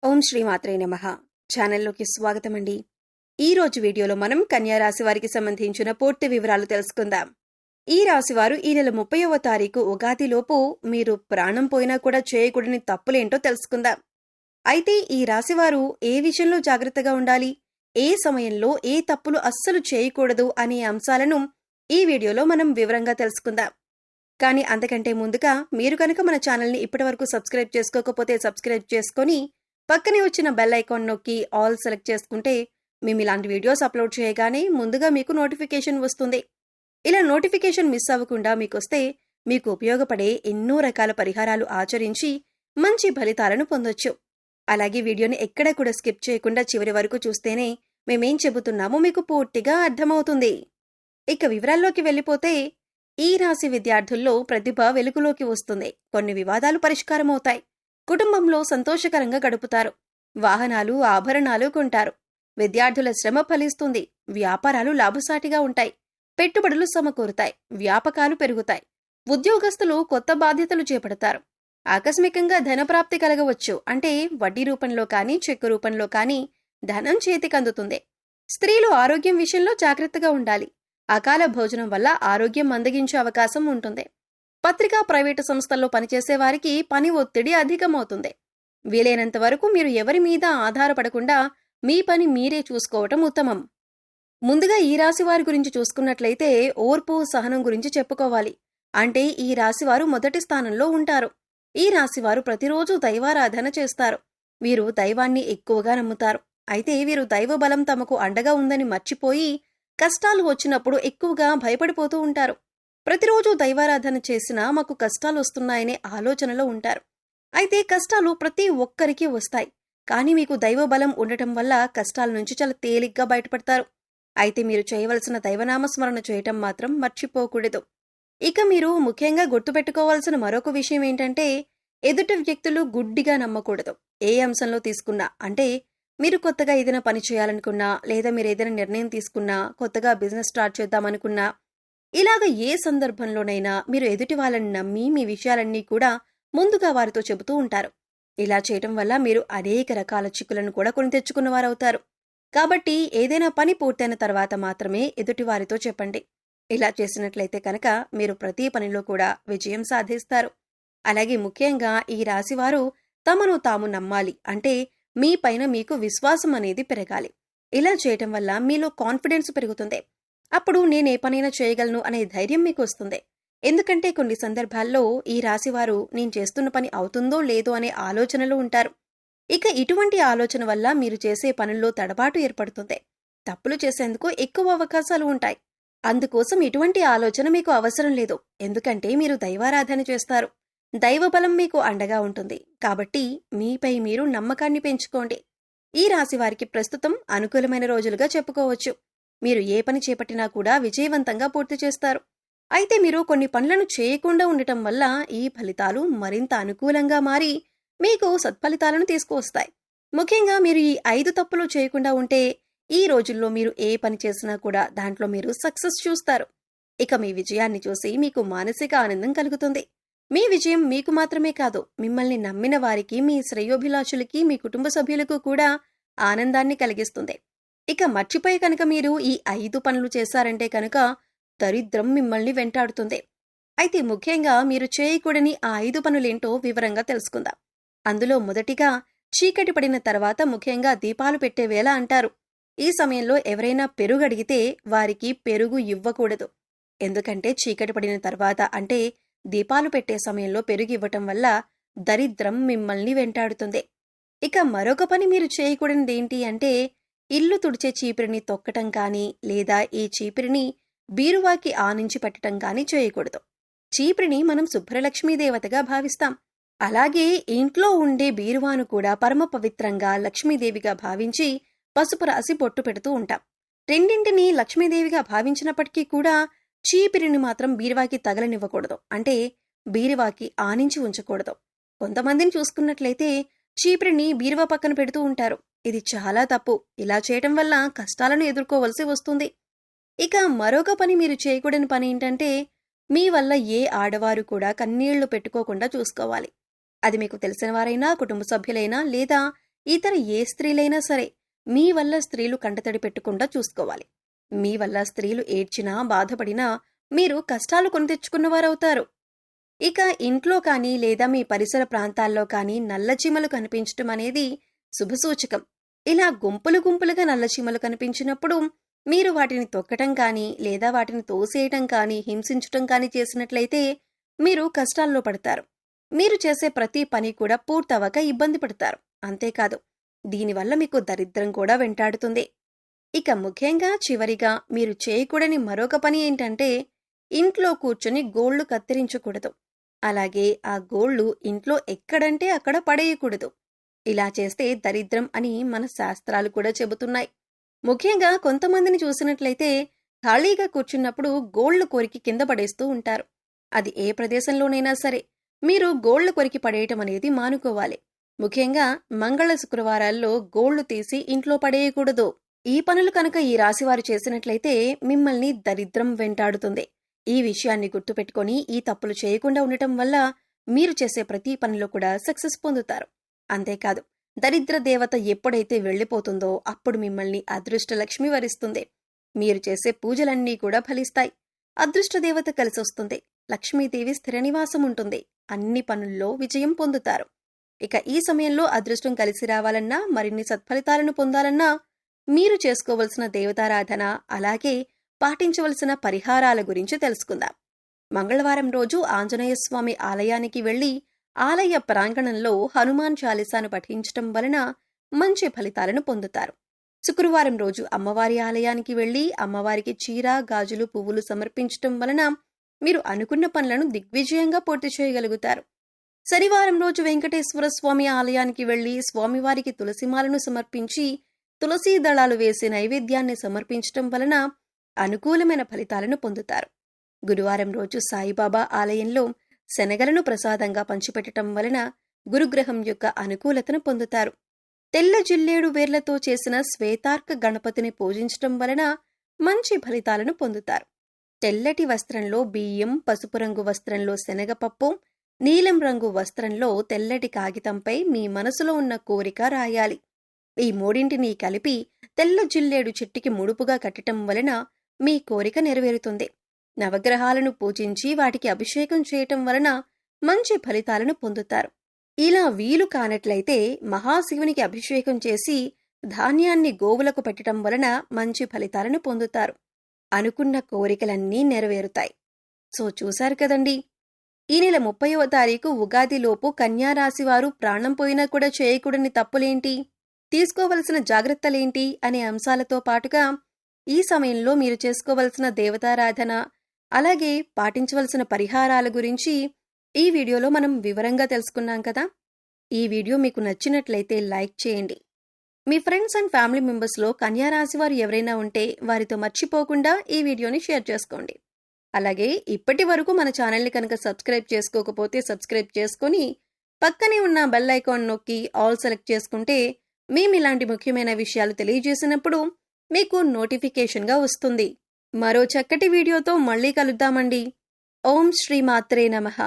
ఓం శ్రీ మాత్రే నమః. ఛానల్లోకి స్వాగతమండి. ఈ రోజు వీడియోలో మనం కన్యా రాశి వారికి సంబంధించిన పూర్తి వివరాలు తెలుసుకుందాం. ఈ రాశివారు ఈ నెల 30వ తారీఖు ఉగాదిలోపు మీరు ప్రాణం పోయినా కూడా చేయకూడని తప్పులేంటో తెలుసుకుందాం. అయితే ఈ రాశివారు ఏ విషయంలో జాగ్రత్తగా ఉండాలి, ఏ సమయంలో ఏ తప్పులు అస్సలు చేయకూడదు అనే అంశాలను ఈ వీడియోలో మనం వివరంగా తెలుసుకుందాం. కానీ అంతకంటే ముందుగా మీరు కనుక మన ఛానల్ని ఇప్పటివరకు సబ్స్క్రైబ్ చేసుకోకపోతే సబ్స్క్రైబ్ చేసుకొని పక్కనే వచ్చిన బెల్ ఐకాన్ నొక్కి ఆల్ సెలెక్ట్ చేసుకుంటే మేము ఇలాంటి వీడియోస్ అప్లోడ్ చేయగానే ముందుగా మీకు నోటిఫికేషన్ వస్తుంది. ఇలా నోటిఫికేషన్ మిస్ అవ్వకుండా మీకొస్తే మీకు ఉపయోగపడే ఎన్నో రకాల పరిహారాలు ఆచరించి మంచి ఫలితాలను పొందొచ్చు. అలాగే వీడియోని ఎక్కడా కూడా స్కిప్ చేయకుండా చివరి వరకు చూస్తేనే మేమేం చెబుతున్నామో మీకు పూర్తిగా అర్థమవుతుంది. ఇక వివరాల్లోకి వెళ్ళిపోతే ఈ రాశి విద్యార్థుల్లో ప్రతిభ వెలుగులోకి వస్తుంది. కొన్ని వివాదాలు పరిష్కారమవుతాయి. కుటుంబంలో సంతోషకరంగా గడుపుతారు. వాహనాలు, ఆభరణాలు కొంటారు. విద్యార్థుల శ్రమ ఫలిస్తుంది. వ్యాపారాలు లాభసాటిగా ఉంటాయి. పెట్టుబడులు సమకూరుతాయి. వ్యాపకాలు పెరుగుతాయి. ఉద్యోగస్తులు కొత్త బాధ్యతలు చేపడతారు. ఆకస్మికంగా ధనప్రాప్తి కలగవచ్చు. అంటే వడ్డీ రూపంలో కానీ చెక్కు రూపంలో కానీ ధనం చేతికందుతుంది. స్త్రీలు ఆరోగ్యం విషయంలో జాగ్రత్తగా ఉండాలి. అకాల భోజనం వల్ల ఆరోగ్యం మందగించే అవకాశం ఉంటుంది. పత్రికా ప్రైవేటు సంస్థల్లో పనిచేసే వారికి పని ఒత్తిడి అధికమవుతుంది. వీలైనంత వరకు మీరు ఎవరి మీద ఆధారపడకుండా మీ పని మీరే చూసుకోవటం ఉత్తమం. ముందుగా ఈ రాశి వారి గురించి చూసుకున్నట్లయితే ఓర్పు, సహనం గురించి చెప్పుకోవాలి. అంటే ఈ రాశివారు మొదటి స్థానంలో ఉంటారు. ఈ రాశివారు ప్రతిరోజు దైవారాధన చేస్తారు. వీరు దైవాన్ని ఎక్కువగా నమ్ముతారు. అయితే వీరు దైవ బలం తమకు అండగా ఉందని మర్చిపోయి కష్టాలు వచ్చినప్పుడు ఎక్కువగా భయపడిపోతూ ఉంటారు. ప్రతిరోజు దైవారాధన చేసినా మాకు కష్టాలు వస్తున్నాయనే ఆలోచనలో ఉంటారు. అయితే కష్టాలు ప్రతి ఒక్కరికి వస్తాయి. కానీ మీకు దైవ బలం ఉండటం వల్ల కష్టాల నుంచి చాలా తేలిగ్గా బయటపడతారు. అయితే మీరు చేయవలసిన దైవనామస్మరణ చేయటం మాత్రం మర్చిపోకూడదు. ఇక మీరు ముఖ్యంగా గుర్తుపెట్టుకోవాల్సిన మరొక విషయం ఏంటంటే ఎదుటి వ్యక్తులు గుడ్డిగా నమ్మకూడదు. ఏ అంశంలో తీసుకున్నా, అంటే మీరు కొత్తగా ఏదైనా పని చేయాలనుకున్నా, లేదా మీరు ఏదైనా నిర్ణయం తీసుకున్నా, కొత్తగా బిజినెస్ స్టార్ట్ చేద్దామనుకున్నా, ఇలాగ ఏ సందర్భంలోనైనా మీరు ఎదుటి వాళ్ళని నమ్మి మీ విషయాలన్నీ కూడా ముందుగా వారితో చెబుతూ ఉంటారు. ఇలా చేయటం వల్ల మీరు అనేక రకాల చిక్కులను కూడా కొని తెచ్చుకున్నవారవుతారు. కాబట్టి ఏదైనా పని పూర్తయిన తర్వాత మాత్రమే ఎదుటి వారితో చెప్పండి. ఇలా చేసినట్లయితే కనుక మీరు ప్రతి పనిలో కూడా విజయం సాధిస్తారు. అలాగే ముఖ్యంగా ఈ రాశివారు తమను తాము నమ్మాలి. అంటే మీ పైన మీకు విశ్వాసం అనేది పెరగాలి. ఇలా చేయటం వల్ల మీలో కాన్ఫిడెన్స్ పెరుగుతుంది. అప్పుడు నేనే పనైనా చేయగలను అనే ధైర్యం మీకు వస్తుంది. ఎందుకంటే కొన్ని సందర్భాల్లో ఈ రాశివారు నేను చేస్తున్న పని అవుతుందో లేదో అనే ఆలోచనలో ఉంటారు. ఇక ఇటువంటి ఆలోచన వల్ల మీరు చేసే పనుల్లో తడబాటు ఏర్పడుతుంది. తప్పులు చేసేందుకు ఎక్కువ అవకాశాలు ఉంటాయి. అందుకోసం ఇటువంటి ఆలోచన మీకు అవసరం లేదు. ఎందుకంటే మీరు దైవారాధన చేస్తారు. దైవబలం మీకు అండగా ఉంటుంది. కాబట్టి మీపై మీరు నమ్మకాన్ని పెంచుకోండి. ఈ రాశివారికి ప్రస్తుతం అనుకూలమైన రోజులుగా చెప్పుకోవచ్చు. మీరు ఏ పని చేపట్టినా కూడా విజయవంతంగా పూర్తి చేస్తారు. అయితే మీరు కొన్ని పనులను చేయకుండా ఉండటం వల్ల ఈ ఫలితాలు మరింత అనుకూలంగా మారి మీకు సత్ఫలితాలను తీసుకువస్తాయి. ముఖ్యంగా మీరు ఈ 5 తప్పులు చేయకుండా ఉంటే ఈ రోజుల్లో మీరు ఏ పని చేసినా కూడా దాంట్లో మీరు సక్సెస్ చూస్తారు. ఇక మీ విజయాన్ని చూసి మీకు మానసిక ఆనందం కలుగుతుంది. మీ విజయం మీకు మాత్రమే కాదు, మిమ్మల్ని నమ్మిన వారికి, మీ శ్రేయోభిలాషులకి, మీ కుటుంబ సభ్యులకు కూడా ఆనందాన్ని కలిగిస్తుంది. ఇక మర్చిపోయి కనుక మీరు ఈ 5 పనులు చేశారంటే కనుక దరిద్రం మిమ్మల్ని వెంటాడుతుంది. అయితే ముఖ్యంగా మీరు చేయకూడని ఆ 5 పనులేంటో వివరంగా తెలుసుకుందాం. అందులో మొదటిగా చీకటి పడిన తర్వాత ముఖ్యంగా దీపాలు పెట్టే వేళ అంటారు. ఈ సమయంలో ఎవరైనా పెరుగు అడిగితే వారికి పెరుగు ఇవ్వకూడదు. ఎందుకంటే చీకటి పడిన తర్వాత, అంటే దీపాలు పెట్టే సమయంలో పెరుగు ఇవ్వటం వల్ల దరిద్రం మిమ్మల్ని వెంటాడుతుంది. ఇక మరొక పని మీరు చేయకూడనిదేంటి అంటే ఇల్లు తుడిచే చీపిరిని తొక్కటం కానీ, లేదా ఈ చీపిరిని బీరువాకి ఆనించి పెట్టటం కానీ చేయకూడదు. చీపిరిని మనం శుభ్రలక్ష్మీదేవతగా భావిస్తాం. అలాగే ఇంట్లో ఉండే బీరువాను కూడా పరమ పవిత్రంగా లక్ష్మీదేవిగా భావించి పసుపు రాసి బొట్టు పెడుతూ ఉంటాం. రెండింటినీ లక్ష్మీదేవిగా భావించినప్పటికీ కూడా చీపిరిని మాత్రం బీరువాకి తగలనివ్వకూడదు. అంటే బీరువాకి ఆనించి ఉంచకూడదు. కొంతమందిని చూసుకున్నట్లయితే చీపిరిని బీరువా పక్కన పెడుతూ ఉంటారు. ఇది చాలా తప్పు. ఇలా చేయటం వల్ల కష్టాలను ఎదుర్కోవలసి వస్తుంది. ఇక మరొక పని మీరు చేయకూడని పని ఏంటంటే మీ వల్ల ఏ ఆడవారు కూడా కన్నీళ్లు పెట్టుకోకుండా చూసుకోవాలి. అది మీకు తెలిసిన వారైనా, కుటుంబ సభ్యులైనా, లేదా ఇతర ఏ స్త్రీలైనా సరే మీ వల్ల స్త్రీలు కంటతడి పెట్టకుండా చూసుకోవాలి. మీ వల్ల స్త్రీలు ఏడ్చినా బాధపడినా మీరు కష్టాలు కొని తెచ్చుకున్నవారవుతారు. ఇక ఇంట్లో కానీ లేదా మీ పరిసర ప్రాంతాల్లో కానీ నల్లచీమలు కనిపించటం అనేది శుభసూచకం. ఇలా గుంపులు గుంపులుగా నల్లచీమలు కనిపించినప్పుడు మీరు వాటిని తొక్కటం కానీ లేదా వాటిని తోసేయటం కానీ హింసించటం కానీ చేసినట్లయితే మీరు కష్టాల్లో పడతారు. మీరు చేసే ప్రతి పని కూడా పూర్తవక ఇబ్బంది పడతారు. అంతేకాదు దీనివల్ల మీకు దరిద్రం కూడా వెంటాడుతుంది. ఇక ముఖ్యంగా చివరిగా మీరు చేయకూడని మరొక పని ఏంటంటే ఇంట్లో కూర్చొని గోళ్లు కత్తిరించకూడదు. అలాగే ఆ గోళ్లు ఇంట్లో ఎక్కడంటే అక్కడ పడేయకూడదు. ఇలా చేస్తే దరిద్రం అని మన శాస్త్రాలు కూడా చెబుతున్నాయి. ముఖ్యంగా కొంతమందిని చూసినట్లయితే ఖాళీగా కూర్చున్నప్పుడు గోళ్లు కొరికి కింద పడేస్తూ ఉంటారు. అది ఏ ప్రదేశంలోనైనా సరే మీరు గోళ్లు కొరికి పడేయటం అనేది మానుకోవాలి. ముఖ్యంగా మంగళ శుక్రవారాల్లో గోళ్లు తీసి ఇంట్లో పడేయకూడదు. ఈ పనులు కనుక ఈ రాశివారు చేసినట్లయితే మిమ్మల్ని దరిద్రం వెంటాడుతుంది. ఈ విషయాన్ని గుర్తుపెట్టుకొని ఈ తప్పులు చేయకుండా ఉండటం వల్ల మీరు చేసే ప్రతి పనిలో కూడా సక్సెస్ పొందుతారు. అంతేకాదు దరిద్ర దేవత ఎప్పుడైతే వెళ్లిపోతుందో అప్పుడు మిమ్మల్ని అదృష్ట లక్ష్మి వరిస్తుంది. మీరు చేసే పూజలన్నీ కూడా ఫలిస్తాయి. అదృష్ట దేవత కలిసొస్తుంది. లక్ష్మీదేవి స్థిర నివాసం ఉంటుంది. అన్ని పనుల్లో విజయం పొందుతారు. ఇక ఈ సమయంలో అదృష్టం కలిసి రావాలన్నా మరిన్ని సత్ఫలితాలను పొందాలన్నా మీరు చేసుకోవలసిన దేవతారాధన అలాగే పాటించవలసిన పరిహారాల గురించి తెలుసుకుందాం. మంగళవారం రోజు ఆంజనేయ స్వామి ఆలయానికి వెళ్లి ఆలయ ప్రాంగణంలో హనుమాన్ చాలీసాను పఠించటం వలన మంచి ఫలితాలను పొందుతారు. శుక్రవారం రోజు అమ్మవారి ఆలయానికి వెళ్లి అమ్మవారికి చీర గాజులు పువ్వులు సమర్పించటం వలన మీరు అనుకున్న పనులను దిగ్విజయంగా పూర్తి చేయగలుగుతారు. శనివారం రోజు వెంకటేశ్వర స్వామి ఆలయానికి వెళ్లి స్వామివారికి తులసిమాలను సమర్పించి తులసీ దళాలు వేసి నైవేద్యాన్ని సమర్పించటం వలన అనుకూలమైన ఫలితాలను పొందుతారు. గురువారం రోజు సాయిబాబా ఆలయంలో శనగలను ప్రసాదంగా పంచిపెట్టడం వలన గురుగ్రహం యొక్క అనుకూలతను పొందుతారు. తెల్ల జిల్లేడు వేర్లతో చేసిన శ్వేతార్క గణపతిని పూజించటం వలన మంచి ఫలితాలను పొందుతారు. తెల్లటి వస్త్రంలో బియ్యం, పసుపు రంగు వస్త్రంలో శనగపప్పు, నీలం రంగు వస్త్రంలో తెల్లటి కాగితంపై మీ మనసులో ఉన్న కోరిక రాయాలి. ఈ మూడింటిని కలిపి తెల్ల జిల్లేడు చెట్టుకి ముడుపుగా కట్టటం వలన మీ కోరిక నెరవేరుతుంది. నవగ్రహాలను పూజించి వాటికి అభిషేకం చేయటం వలన మంచి ఫలితాలను పొందుతారు. ఇలా వీలు కానట్లయితే మహాశివునికి అభిషేకం చేసి ధాన్యాన్ని గోవులకు పెట్టడం వలన మంచి ఫలితాలను పొందుతారు. అనుకున్న కోరికలన్నీ నెరవేరుతాయి. సో చూశారు కదండి, ఈ నెల 30వ తారీఖు ఉగాదిలోపు కన్యారాశివారు ప్రాణం పోయినా కూడా చేయకూడని తప్పులేంటి, తీసుకోవలసిన జాగ్రత్తలేంటి అనే అంశాలతో పాటుగా ఈ సమయంలో మీరు చేసుకోవలసిన దేవతారాధన అలాగే పాటించవలసిన పరిహారాల గురించి ఈ వీడియోలో మనం వివరంగా తెలుసుకున్నాం కదా. ఈ వీడియో మీకు నచ్చినట్లయితే లైక్ చేయండి. మీ ఫ్రెండ్స్ అండ్ ఫ్యామిలీ మెంబర్స్లో కన్యారాశి వారు ఎవరైనా ఉంటే వారితో మర్చిపోకుండా ఈ వీడియోని షేర్ చేసుకోండి. అలాగే ఇప్పటి వరకు మన ఛానల్ని కనుక సబ్స్క్రైబ్ చేసుకోకపోతే సబ్స్క్రైబ్ చేసుకొని పక్కనే ఉన్న బెల్ ఐకాన్ నొక్కి ఆల్ సెలెక్ట్ చేసుకుంటే మేము ఇలాంటి ముఖ్యమైన విషయాలు తెలియజేసినప్పుడు మీకు నోటిఫికేషన్గా వస్తుంది. మరో చక్కటి వీడియోతో మళ్ళీ కలుద్దామండి. ఓం శ్రీ మాత్రే నమః.